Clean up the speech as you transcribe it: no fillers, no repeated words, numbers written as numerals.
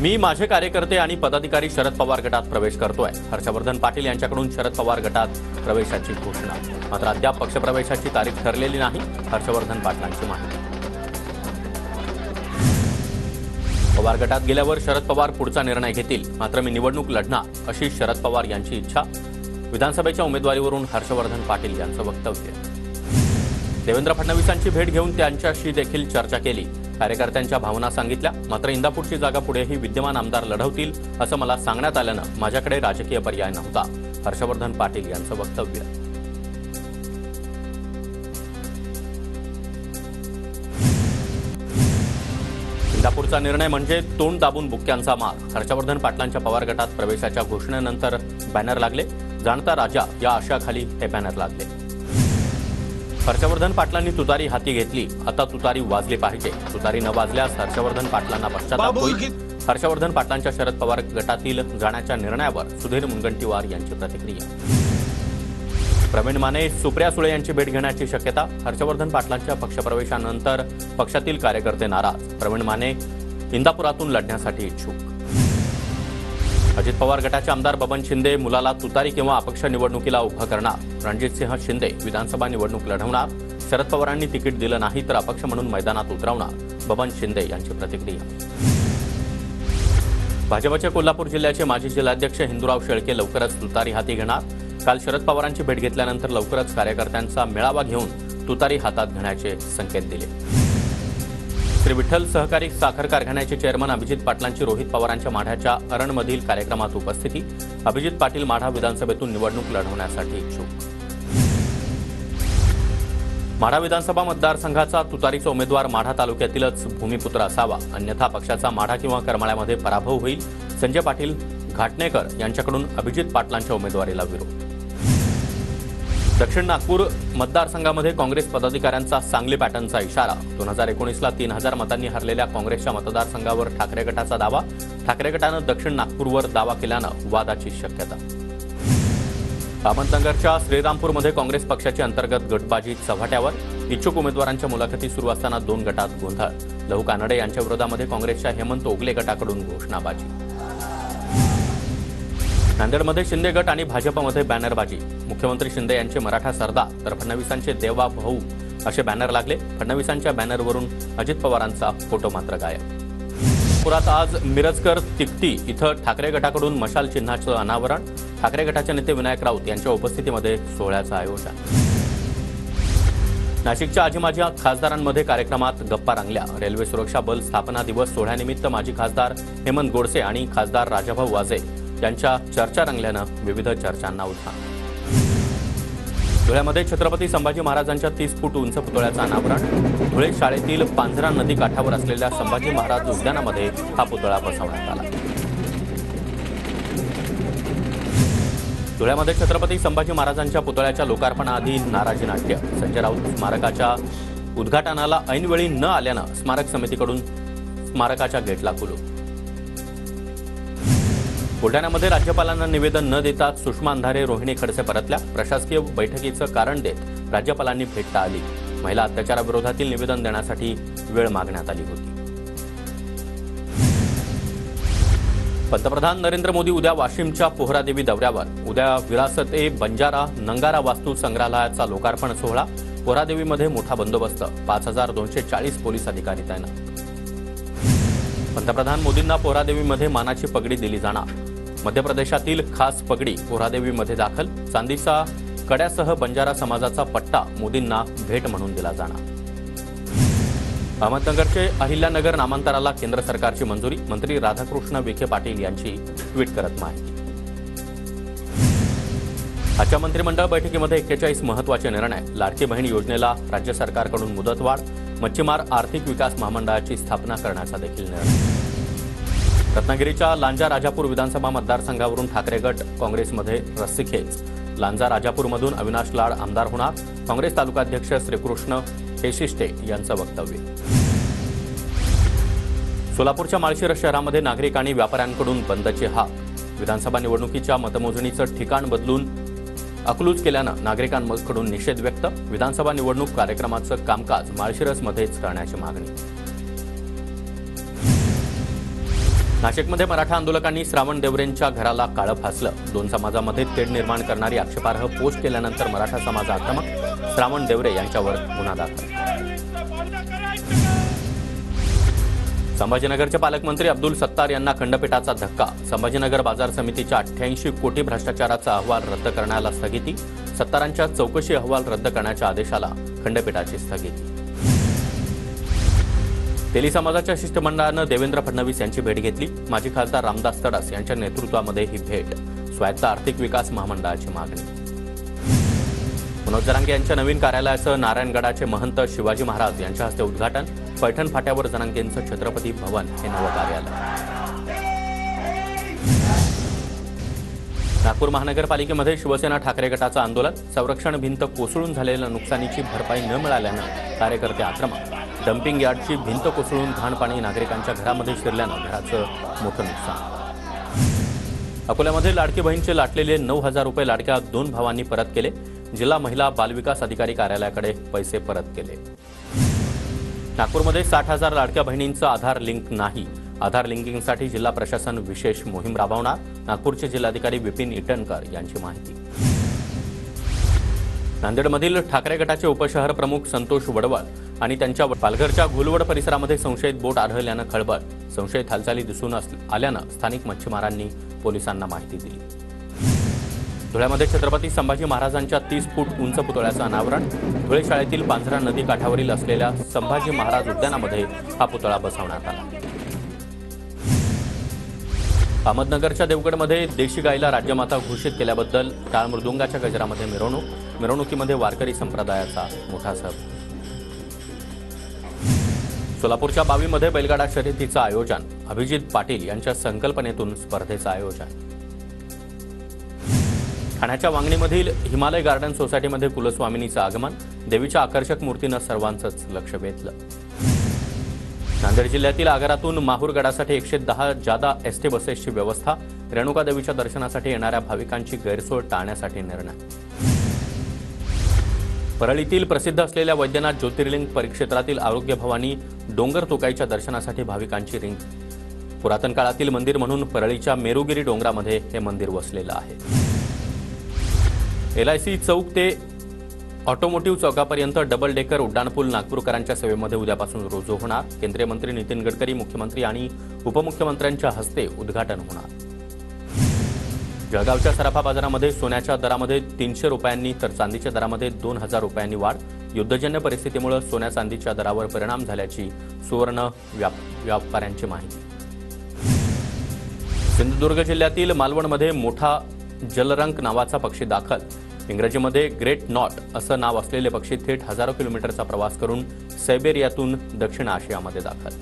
मी माझे कार्यकर्ते आणि पदाधिकारी शरद पवार गटात प्रवेश करतोय. हर्षवर्धन पाटील यांच्याकडून शरद पवार गटात प्रवेशाची घोषणा. मात्र अद्याप पक्षप्रवेशाची तारीख ठरलेली नाही. हर्षवर्धन पाटलांची माहिती. पवार गटात गेल्यावर शरद पवार पुढचा निर्णय घेतील. मात्र मी निवडणूक लढणार अशी शरद पवार यांची इच्छा. विधानसभेच्या उमेदवारीवरून हर्षवर्धन पाटील यांचं वक्तव्य. देवेंद्र फडणवीसांची भेट घेऊन त्यांच्याशी देखील चर्चा केली. कार्यकर्त्यांच्या भावना सांगितल्या. मात्र इंदापूरची जागा पुढेही विद्यमान आमदार लढवतील असं मला सांगण्यात आल्यानं माझ्याकडे राजकीय पर्याय नव्हता. हर्षवर्धन पाटील यांचं वक्तव्य. इंदापूरचा निर्णय म्हणजे तोंड दाबून बुक्क्यांचा मार. हर्षवर्धन पाटलांच्या पवार गटात प्रवेशाच्या घोषणेनंतर बॅनर लागले. जाणता राजा या आशयाखाली हे बॅनर लागले. हर्षवर्धन पाटलांनी तुतारी हाती घेतली. आता तुतारी वाजली पाहिजे. तुतारी न वाजल्यास हर्षवर्धन पाटलांना पश्चाताप होईल. हर्षवर्धन पाटलांच्या शरद पवार गटातील जाण्याच्या निर्णयावर सुधीर मुनगंटीवार यांची प्रतिक्रिया. प्रवीण माने सुप्रिया सुळे यांची भेट घेण्याची शक्यता. हर्षवर्धन पाटलांच्या पक्षप्रवेशानंतर पक्षातील कार्यकर्ते नाराज. प्रवीण माने इंदापुरातून लढण्यासाठी इच्छुक. अजित पवार गटाचे आमदार बबन शिंदे मुलाला तुतारी किंवा अपक्ष निवडणुकीला उभं करणार. रणजितसिंह शिंदे विधानसभा निवडणूक लढवणार. शरद पवारांनी तिकीट दिलं नाही तर अपक्ष म्हणून मैदानात उतरवणार. बबन शिंदे यांची प्रतिक्रिया. भाजपचे कोल्हापूर जिल्ह्याचे माजी जिल्हाध्यक्ष हिंदूराव शेळके लवकरच तुतारी हाती घेणार. काल शरद पवारांची भेट घेतल्यानंतर लवकरच कार्यकर्त्यांचा मेळावा घेऊन तुतारी हातात घेण्याचे संकेत दिले. श्री विठ्ठल सहकारी साखर कारखान्याचे चेअरमन अभिजित पाटलांची रोहित पवारांच्या माढ्याच्या अरणमधील कार्यक्रमात उपस्थिती. अभिजित पाटील माढा विधानसभेतून निवडणूक लढवण्यासाठी इच्छुक. माढा विधानसभा मतदारसंघाचा तुतारीचा उमेदवार माढा तालुक्यातीलच भूमिपुत्र असावा, अन्यथा पक्षाचा माढा किंवा करमाळ्यामध्ये पराभव होईल. संजय पाटील घाटणेकर यांच्याकडून अभिजित पाटलांच्या उमेदवारीला विरोध. दक्षिण नागपूर मतदारसंघामध्ये काँग्रेस पदाधिकाऱ्यांचा सांगली पॅटर्नचा इशारा. 2019ला 3000 मतांनी हरलेल्या काँग्रेसच्या मतदारसंघावर ठाकरे गटाचा दावा. ठाकरे गटानं दक्षिण नागपूरवर दावा केल्यानं वादाची शक्यता. अहमदनगरच्या श्रीरामपूरमध्ये काँग्रेस पक्षाची अंतर्गत गटबाजी चव्हाट्यावर. इच्छुक उमेदवारांच्या मुलाखती सुरू असताना 2 गटात गोंधळ. लहू कानडे यांच्या विरोधामध्ये काँग्रेसच्या हेमंत ओगले गटाकडून घोषणाबाजी. नांदेडमध्ये शिंदे गट आणि भाजपमध्ये बॅनरबाजी. मुख्यमंत्री शिंदे यांचे मराठा सरदार तर फडणवीसांचे देवा भाऊ असे बॅनर लागले. फडणवीसांच्या बॅनरवरून अजित पवारांचा फोटो मात्र गायब. पुरात आज मिरजकर तिकटी इथं ठाकरे गटाकडून मशाल चिन्हाचं अनावरण. ठाकरे गटाचे नेते विनायक राऊत यांच्या उपस्थितीमध्ये सोहळ्याचं आयोजन. नाशिकच्या आजी माजी खासदारांमध्ये कार्यक्रमात गप्पा रंगल्या. रेल्वे सुरक्षा बल स्थापना दिवस सोहळ्यानिमित्त माजी खासदार हेमंत गोडसे आणि खासदार राजाभाऊ वाजे यांच्या चर्चा रंगल्यानं विविध चर्चांना उधाण. धुळ्यामध्ये छत्रपती संभाजी महाराजांच्या 30 फूट उंच पुतळ्याचं अनावरण. धुळे शाळेतील पांझरा नदी काठावर असलेल्या संभाजी महाराज उद्यानामध्ये हा पुतळा बसवण्यात आला. धुळ्यामध्ये छत्रपती संभाजी महाराजांच्या पुतळ्याच्या लोकार्पणाआधी नाराजी नाट्य. संजय राऊत स्मारकाच्या उद्घाटनाला ऐनवेळी न आल्यानं स्मारक समितीकडून स्मारकाच्या गेटला कुलूप. बुलढाण्यामध्ये राज्यपालांना निवेदन न देता सुषमा अंधारे रोहिणी खडसे परतल्या. प्रशासकीय बैठकीचं कारण देत राज्यपालांनी भेट टाळली. महिला अत्याचाराविरोधातील निवेदन देण्यासाठी वेळ मागण्यात आली होती. पंतप्रधान नरेंद्र मोदी उद्या वाशिमच्या पोहरादेवी दौऱ्यावर. उद्या विरासत-ए बंजारा नंगारा वास्तू संग्रहालयाचा लोकार्पण सोहळा. पोहरादेवीमध्ये मोठा बंदोबस्त. 5240 पोलीस अधिकारी तैनात. पंतप्रधान मोदींना पोहरादेवीमध्ये मानाची पगडी दिली जाणार. मध्य प्रदेशातील खास पगडी पोहरादेवीमध्ये दाखल. चांदीचा कड्यासह बंजारा समाजाचा पट्टा मोदींना भेट म्हणून दिला जाणार. अहमदनगरचे अहिल्यानगर नामांतराला केंद्र सरकारची मंजुरी. मंत्री राधाकृष्ण विखे पाटील यांची ट्विट करत माहिती. आजच्या मंत्रिमंडळ बैठकीमध्ये 41 महत्त्वाचे निर्णय. लाडकी बहीण योजनेला राज्य सरकारकडून मुदतवाढ. मच्छीमार आर्थिक विकास महामंडळाची स्थापना करण्याचा देखील निर्णय. रत्नागिरीच्या लांजा राजापूर विधानसभा मतदारसंघावरून ठाकरे गट काँग्रेसमध्ये रस्सीखेच. लांजा राजापूरमधून अविनाश लाड आमदार होणार. काँग्रेस तालुकाध्यक्ष श्रीकृष्ण केशिष्टे यांचं वक्तव्य. सोलापूरच्या माळशिरस शहरामध्ये नागरिक आणि व्यापाऱ्यांकडून बंदचे हाक. विधानसभा निवडणुकीच्या मतमोजणीचं ठिकाण बदलून अकलूज केल्यानं नागरिकांकडून निषेध व्यक्त. विधानसभा निवडणूक कार्यक्रमाचं कामकाज माळशिरसमध्येच करण्याची मागणी. नाशिकमध्ये मराठा आंदोलकांनी श्रावण देवरेंच्या घराला काळं फासलं. दोन समाजामध्ये तेढ निर्माण करणारी आक्षेपार्ह पोस्ट केल्यानंतर मराठा समाज आक्रमक. श्रावण देवरे यांच्यावर गुन्हा दाखल. संभाजीनगरचे पालकमंत्री अब्दुल सत्तार यांना खंडपीठाचा धक्का. संभाजीनगर बाजार समितीच्या 88 कोटी भ्रष्टाचाराचा अहवाल रद्द करण्याला स्थगिती. सत्तारांच्या चौकशी अहवाल रद्द करण्याच्या आदेशाला खंडपीठाची स्थगिती. तेली समाजाच्या शिष्टमंडळानं देवेंद्र फडणवीस यांची भेट घेतली. माजी खासदार रामदास तडस यांच्या नेतृत्वामध्ये ही भेट. स्वायत्त आर्थिक विकास महामंडळाची मागणी. मनोज जरांगे यांच्या नवीन कार्यालयाचं नारायणगडाचे महंत शिवाजी महाराज यांच्या हस्ते उद्घाटन. पैठण फाट्यावर जरांगेंचं छत्रपती भवन हे नवं कार्यालय. नागपूर महानगरपालिकेमध्ये शिवसेना ठाकरे गटाचं आंदोलन. संरक्षण भिंत कोसळून झालेल्या नुकसानीची भरपाई न मिळाल्यानं कार्यकर्ते आक्रमक. डम्पिंग यार्डची भिंत कोसळून घाणपाणी नागरिकांच्या घरामध्ये शिरल्यानं घराचं मोठं नुकसान. अकोल्यामध्ये लाडकी बहीणचे लाटलेले 9,000 रुपये लाडक्या 2 भावांनी परत केले. जिल्हा महिला बालविकास अधिकारी कार्यालयाकडे पैसे परत केले. नागपूरमध्ये 60,000 लाडक्या बहिणींचं आधार लिंक नाही. आधार लिंकिंगसाठी जिल्हा प्रशासन विशेष मोहीम राबवणार. नागपूरचे जिल्हाधिकारी विपिन इटनकर यांची माहिती. नांदेडमधील ठाकरे गटाचे उपशहर प्रमुख संतोष वडवळ आणि त्यांच्या पालघरच्या घोलवड परिसरामध्ये संशयित बोट आढळल्यानं खळबळ. संशयित हालचाली दिसून आल्यानं स्थानिक मच्छीमारांनी पोलिसांना माहिती दिली. धुळ्यामध्ये छत्रपती संभाजी महाराजांच्या 30 फूट उंच पुतळ्याचं अनावरण. धुळे शाळेतील पांझरा नदी काठावरील असलेल्या संभाजी महाराज उद्यानामध्ये हा पुतळा बसवण्यात आला. अहमदनगरच्या देवगडमध्ये देशी गायीला राज्यमाता घोषित केल्याबद्दल टाळ मृदुंगाच्या गजरामध्ये मिरवणूक. मिरवणुकीमध्ये वारकरी संप्रदायाचा मोठा सहभाग. सोलापूरच्या बावीमध्ये बैलगाडा शर्यतीचं आयोजन. अभिजित पाटील यांच्या संकल्पनेतून स्पर्धेचं आयोजन. ठाण्याच्या वांगणीमधील हिमालय गार्डन सोसायटीमध्ये कुलस्वामिनीचं आगमन. देवीच्या आकर्षक मूर्तीनं सर्वांचंच लक्ष वेधलं. नांदेड जिल्ह्यातील आगारातून माहूरगडासाठी 110 जादा एसटी बसेसची व्यवस्था. रेणुका देवीच्या दर्शनासाठी येणाऱ्या भाविकांची गैरसोय टाळण्यासाठी निर्णय. परळीतील प्रसिद्ध असलेल्या वैद्यनाथ ज्योतिर्लिंग परिक्षेत्रातील आरोग्य भवानी डोंगर तोकाईच्या दर्शनासाठी भाविकांची रिंग. पुरातन काळातील मंदिर म्हणून परळीच्या मेरुगिरी डोंगरामध्ये हे मंदिर वसलेलं आहे. LIC चौक ते ऑटोमोटिव्ह चौकापर्यंत डबल डेकर उड्डाणपूल नागपूरकरांच्या सेवेमध्ये उद्यापासून रुजू होणार. केंद्रीय मंत्री नितीन गडकरी, मुख्यमंत्री आणि उपमुख्यमंत्र्यांच्या हस्ते उद्घाटन होणार. जळगावच्या सराफा बाजारामध्ये सोन्याच्या दरामध्ये 300 रुपयांनी तर चांदीच्या दरामध्ये 2,000 रुपयांनी वाढ. युद्धजन्य परिस्थितीमुळे सोन्या चांदीच्या दरावर परिणाम झाल्याची सुवर्ण व्यापाऱ्यांची माहिती. सिंधुदुर्ग जिल्ह्यातील मालवणमध्ये मोठा जलरंक नावाचा पक्षी दाखल. इंग्रजीमध्ये ग्रेट नॉट असं नाव असलेले पक्षी थेट हजारो किलोमीटरचा प्रवास करून सायबेरियातून दक्षिण आशियामध्ये दाखल.